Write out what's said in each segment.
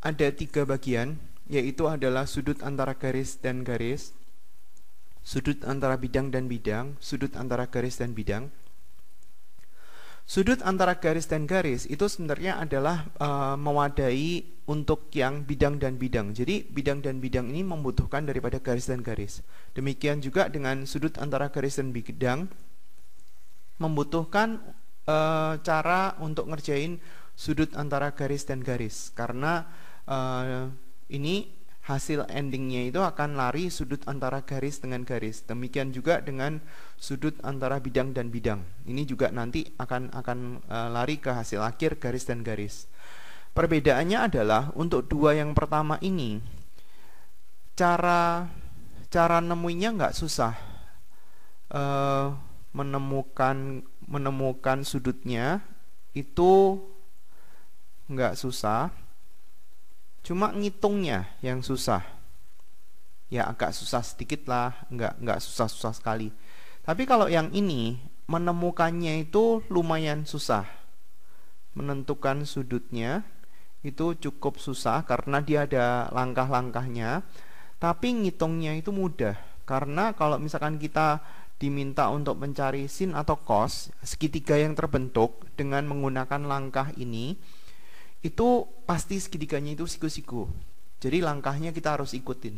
ada 3 bagian, yaitu adalah sudut antara garis dan garis, sudut antara bidang dan bidang, sudut antara garis dan bidang. Sudut antara garis dan garis itu sebenarnya adalah mewadai untuk yang bidang dan bidang. Jadi bidang dan bidang ini membutuhkan daripada garis dan garis. Demikian juga dengan sudut antara garis dan bidang membutuhkan cara untuk ngerjain sudut antara garis dan garis. Karena ini hasil endingnya itu akan lari sudut antara garis dengan garis. Demikian juga dengan sudut antara bidang dan bidang. Ini juga nanti akan lari ke hasil akhir garis dan garis. Perbedaannya adalah untuk dua yang pertama ini cara nemuinya nggak susah. Menemukan sudutnya itu nggak susah. Cuma ngitungnya yang susah. Ya agak susah sedikit lah, nggak susah-susah sekali. Tapi kalau yang ini menemukannya itu lumayan susah. Menentukan sudutnya itu cukup susah karena dia ada langkah-langkahnya. Tapi ngitungnya itu mudah. Karena kalau misalkan kita diminta untuk mencari sin atau cos segitiga yang terbentuk dengan menggunakan langkah ini, itu pasti segitiganya itu siku-siku. Jadi langkahnya kita harus ikutin.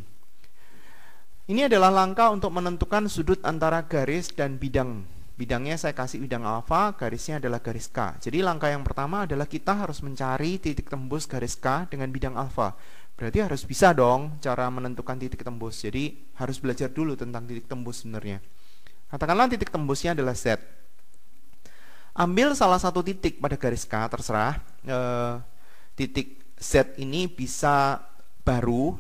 Ini adalah langkah untuk menentukan sudut antara garis dan bidang. Bidangnya saya kasih bidang alfa, garisnya adalah garis K. Jadi langkah yang pertama adalah kita harus mencari titik tembus garis K dengan bidang alfa. Berarti harus bisa dong cara menentukan titik tembus. Jadi harus belajar dulu tentang titik tembus sebenarnya. Katakanlah titik tembusnya adalah Z. Ambil salah satu titik pada garis K, terserah. Titik Z ini bisa baru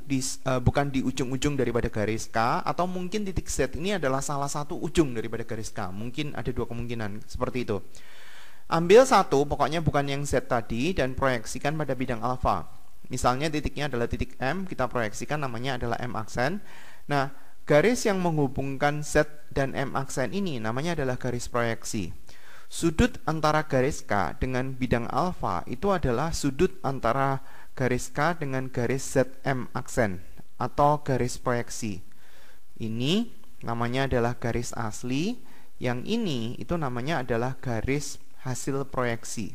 bukan di ujung-ujung daripada garis K, atau mungkin titik Z ini adalah salah satu ujung daripada garis K. Mungkin ada dua kemungkinan seperti itu. Ambil satu, pokoknya bukan yang Z tadi, dan proyeksikan pada bidang alfa. Misalnya titiknya adalah titik M, kita proyeksikan namanya adalah M aksen. Nah, garis yang menghubungkan Z dan M aksen ini namanya adalah garis proyeksi. Sudut antara garis K dengan bidang alfa itu adalah sudut antara garis K dengan garis ZM aksen atau garis proyeksi. Ini namanya adalah garis asli, yang ini itu namanya adalah garis hasil proyeksi.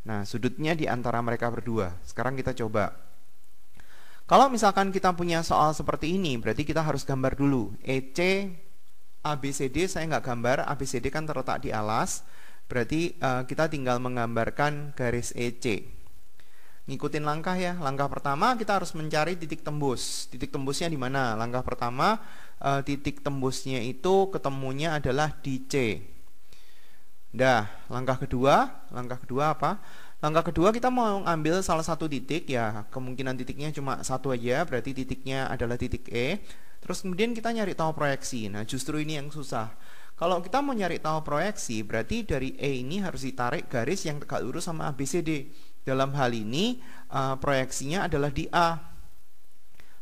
Nah, sudutnya di antara mereka berdua. Sekarang kita coba. Kalau misalkan kita punya soal seperti ini, berarti kita harus gambar dulu. EC ABCD saya nggak gambar, ABCD kan terletak di alas, berarti kita tinggal menggambarkan garis EC. Ngikutin langkah ya. Langkah pertama kita harus mencari titik tembus. Titik tembusnya di mana? Langkah pertama titik tembusnya itu ketemunya adalah di C. Dah, langkah kedua apa? Langkah kedua kita mau ambil salah satu titik ya, kemungkinan titiknya cuma satu aja, berarti titiknya adalah titik E. Terus kemudian kita nyari tahu proyeksi. Nah, justru ini yang susah. Kalau kita mau nyari tahu proyeksi, berarti dari E ini harus ditarik garis yang tegak lurus sama ABCD. Dalam hal ini, proyeksinya adalah di A.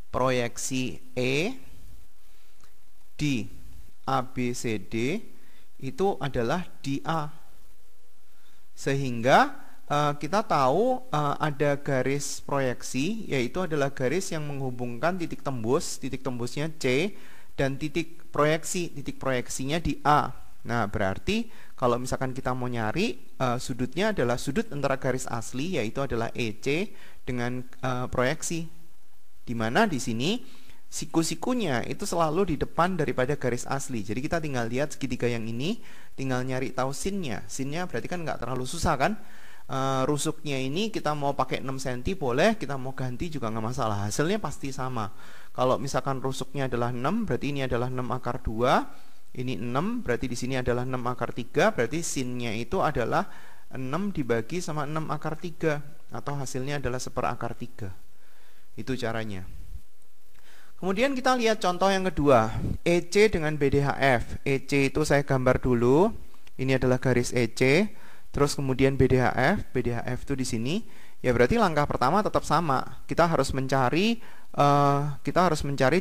Proyeksi E di ABCD itu adalah di A. Sehingga kita tahu ada garis proyeksi, yaitu adalah garis yang menghubungkan titik tembusnya C, dan titik proyeksinya di A. Nah, berarti kalau misalkan kita mau nyari sudutnya adalah sudut antara garis asli, yaitu adalah EC dengan proyeksi. Dimana di sini siku-sikunya itu selalu di depan daripada garis asli. Jadi kita tinggal lihat segitiga yang ini, tinggal nyari tahu sinnya. Sinnya berarti kan nggak terlalu susah kan? Rusuknya ini kita mau pakai 6 cm boleh, kita mau ganti juga nggak masalah, hasilnya pasti sama. Kalau misalkan rusuknya adalah 6, berarti ini adalah 6 akar 2, ini 6, berarti di sini adalah 6 akar 3, berarti sinnya itu adalah 6 dibagi sama 6 akar 3, atau hasilnya adalah 1/4 akar 3. Itu caranya. Kemudian kita lihat contoh yang kedua, EC dengan BDHF. EC itu saya gambar dulu, ini adalah garis EC. Terus kemudian BDHF itu di sini. Ya berarti langkah pertama tetap sama. Kita harus mencari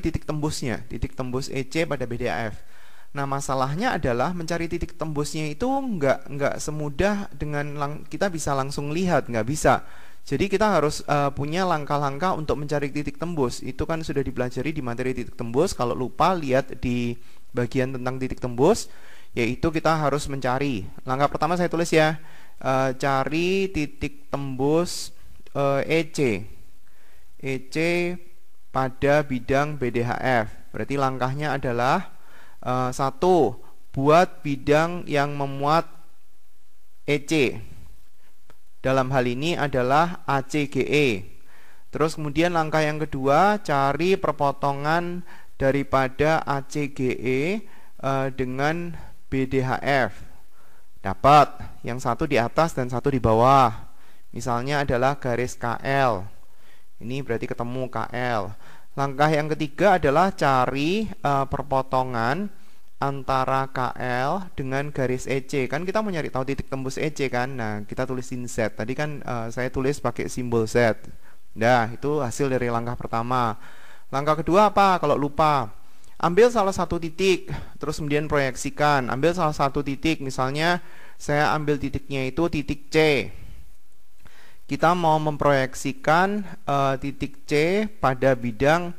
titik tembusnya, titik tembus EC pada BDHF. Nah, masalahnya adalah mencari titik tembusnya itu nggak semudah dengan kita bisa langsung lihat, nggak bisa. Jadi kita harus punya langkah-langkah untuk mencari titik tembus. Itu kan sudah dipelajari di materi titik tembus. Kalau lupa, lihat di bagian tentang titik tembus, yaitu kita harus mencari. Langkah pertama saya tulis ya, cari titik tembus EC. EC pada bidang BDHF. Berarti langkahnya adalah 1. Buat bidang yang memuat EC. Dalam hal ini adalah ACGE. Terus kemudian langkah yang kedua, cari perpotongan daripada ACGE dengan BDHF. Dapat yang satu di atas dan satu di bawah. Misalnya adalah garis KL. Ini berarti ketemu KL. Langkah yang ketiga adalah cari perpotongan antara KL dengan garis EC. Kan kita mau nyari tahu titik tembus EC kan. Nah, kita tulisin Z. Tadi kan saya tulis pakai simbol Z. Nah, itu hasil dari langkah pertama. Langkah kedua apa? Kalau lupa, ambil salah satu titik, terus kemudian proyeksikan. Ambil salah satu titik, misalnya saya ambil titiknya itu titik C. Kita mau memproyeksikan titik C pada bidang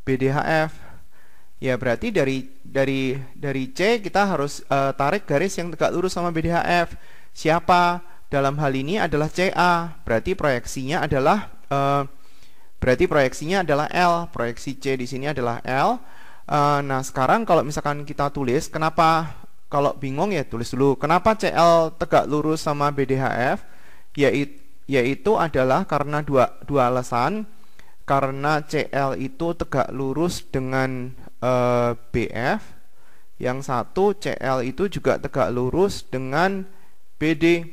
BDHF. Ya, berarti dari C kita harus tarik garis yang tegak lurus sama BDHF. Siapa? Dalam hal ini adalah CA. Berarti proyeksinya adalah L. Proyeksi C di sini adalah L. Nah, sekarang kalau misalkan kita tulis, kenapa, kalau bingung ya tulis dulu. Kenapa CL tegak lurus sama BDHF? Yaitu adalah karena dua alasan. Karena CL itu tegak lurus dengan BF, yang satu CL itu juga tegak lurus dengan BD.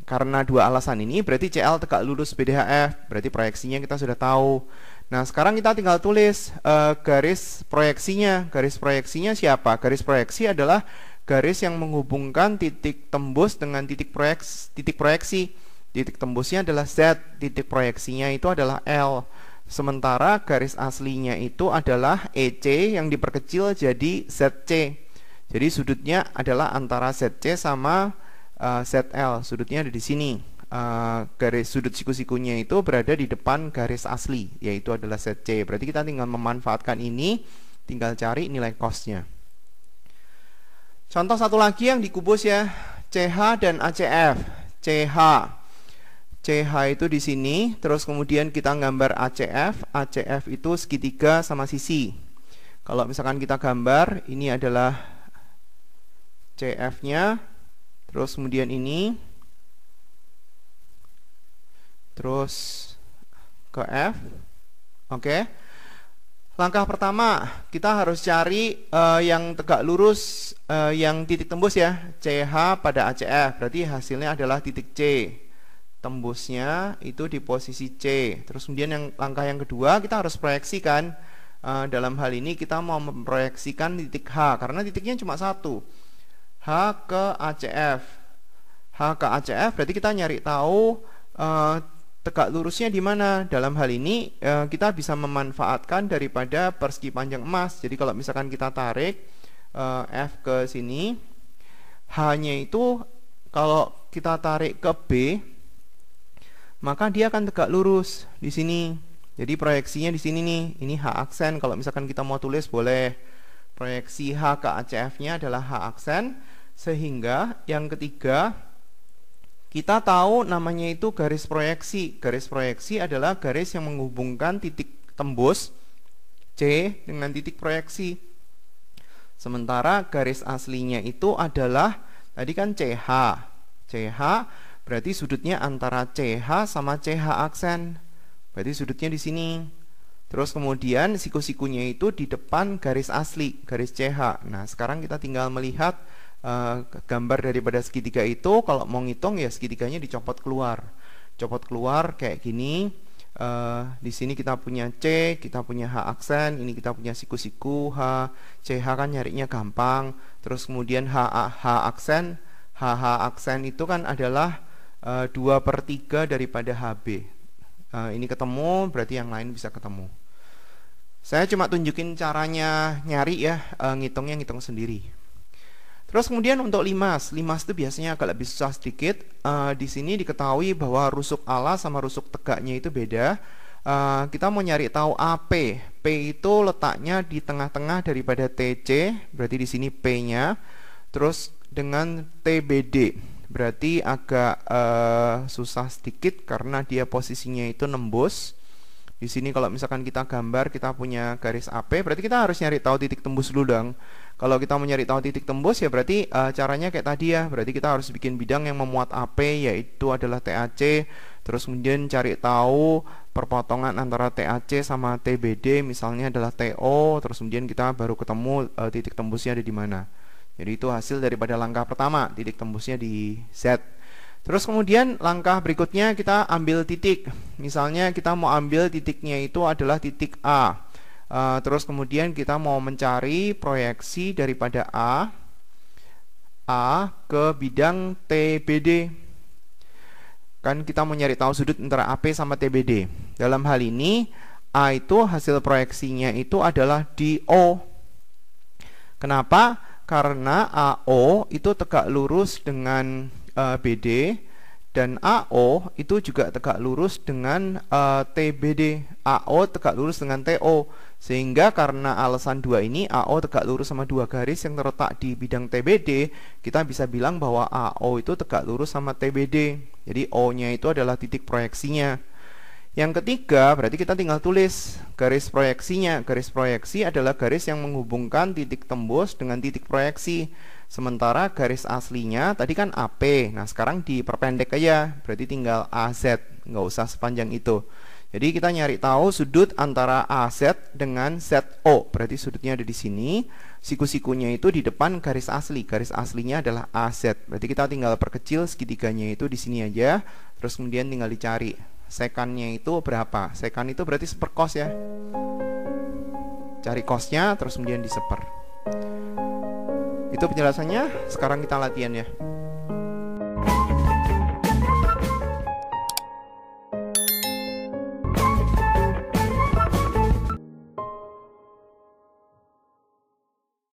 Karena dua alasan ini berarti CL tegak lurus BDHF, berarti proyeksinya kita sudah tahu. Nah, sekarang kita tinggal tulis garis proyeksinya. Garis proyeksinya siapa? Garis proyeksi adalah garis yang menghubungkan titik tembus dengan titik proyeksi. Titik tembusnya adalah Z, titik proyeksinya itu adalah L. Sementara garis aslinya itu adalah EC yang diperkecil jadi ZC. Jadi sudutnya adalah antara ZC sama ZL. Sudutnya ada di sini. Garis sudut siku-sikunya itu berada di depan garis asli, yaitu adalah ZC. Berarti kita tinggal memanfaatkan ini, tinggal cari nilai cosnya. Contoh satu lagi yang dikubus ya, CH dan ACF. CH itu di sini, terus kemudian kita gambar ACF. ACF itu segitiga sama sisi. Kalau misalkan kita gambar, ini adalah CF-nya, terus kemudian ini, terus ke F. Oke. Langkah pertama, kita harus cari yang tegak lurus, yang titik tembus ya, CH pada ACF. Berarti hasilnya adalah titik C. Tembusnya itu di posisi C. Terus kemudian langkah yang kedua, kita harus proyeksikan. Dalam hal ini kita mau memproyeksikan titik H, karena titiknya cuma satu. H ke ACF. H ke ACF berarti kita nyari tahu tegak lurusnya di mana. Dalam hal ini kita bisa memanfaatkan daripada persegi panjang emas. Jadi kalau misalkan kita tarik F ke sini, H-nya itu kalau kita tarik ke B, maka dia akan tegak lurus di sini. Jadi proyeksinya di sini nih. Ini H aksen. Kalau misalkan kita mau tulis boleh. Proyeksi H ke ACF-nya adalah H aksen. Sehingga yang ketiga, kita tahu namanya itu garis proyeksi. Garis proyeksi adalah garis yang menghubungkan titik tembus C dengan titik proyeksi. Sementara garis aslinya itu adalah tadi kan CH. CH berarti sudutnya antara CH sama CH aksen. Berarti sudutnya di sini. Terus kemudian siku-sikunya itu di depan garis asli, garis CH. Nah, sekarang kita tinggal melihat gambar daripada segitiga itu. Kalau mau ngitung ya segitiganya dicopot keluar. Copot keluar kayak gini. Di sini kita punya C, kita punya H aksen, ini kita punya siku-siku H. CH kan nyarinya gampang. Terus kemudian H aksen. HH aksen itu kan adalah 2/3 daripada HB. Ini ketemu, berarti yang lain bisa ketemu. Saya cuma tunjukin caranya nyari ya, ngitung sendiri. Terus kemudian untuk limas itu biasanya agak lebih susah sedikit. Di sini diketahui bahwa rusuk ala sama rusuk tegaknya itu beda. Kita mau nyari tahu AP. P itu letaknya di tengah-tengah daripada TC, berarti di sini P-nya. Terus dengan TBD, berarti agak susah sedikit karena dia posisinya itu nembus. Di sini kalau misalkan kita gambar, kita punya garis AP, berarti kita harus nyari tahu titik tembus dulu dong. Kalau kita mau nyari tahu titik tembus ya berarti caranya kayak tadi ya. Berarti kita harus bikin bidang yang memuat AP, yaitu adalah TAC. Terus kemudian cari tahu perpotongan antara TAC sama TBD, misalnya adalah TO. Terus kemudian kita baru ketemu titik tembusnya ada di mana. Jadi itu hasil daripada langkah pertama, titik tembusnya di Z. Terus kemudian langkah berikutnya kita ambil titik. Misalnya kita mau ambil titiknya itu adalah titik A. Terus kemudian kita mau mencari proyeksi daripada A ke bidang TBD. Kan kita mau nyari tahu sudut antara AP sama TBD. Dalam hal ini A itu hasil proyeksinya itu adalah di O. Kenapa? Karena AO itu tegak lurus dengan BD, dan AO itu juga tegak lurus dengan TBD. AO tegak lurus dengan TO, sehingga karena alasan dua ini, AO tegak lurus sama dua garis yang terletak di bidang TBD, kita bisa bilang bahwa AO itu tegak lurus sama TBD. Jadi O nya itu adalah titik proyeksinya. Yang ketiga, berarti kita tinggal tulis garis proyeksinya. Garis proyeksi adalah garis yang menghubungkan titik tembus dengan titik proyeksi. Sementara garis aslinya tadi kan AP. Nah, sekarang diperpendek aja, berarti tinggal AZ, nggak usah sepanjang itu. Jadi kita nyari tahu sudut antara AZ dengan ZO. Berarti sudutnya ada di sini. Siku-sikunya itu di depan garis asli. Garis aslinya adalah AZ. Berarti kita tinggal perkecil segitiganya itu di sini aja. Terus kemudian tinggal dicari sekannya itu berapa. Sekan itu berarti seperkos ya. Cari kosnya terus kemudian diseper. Itu penjelasannya. Sekarang kita latihan ya.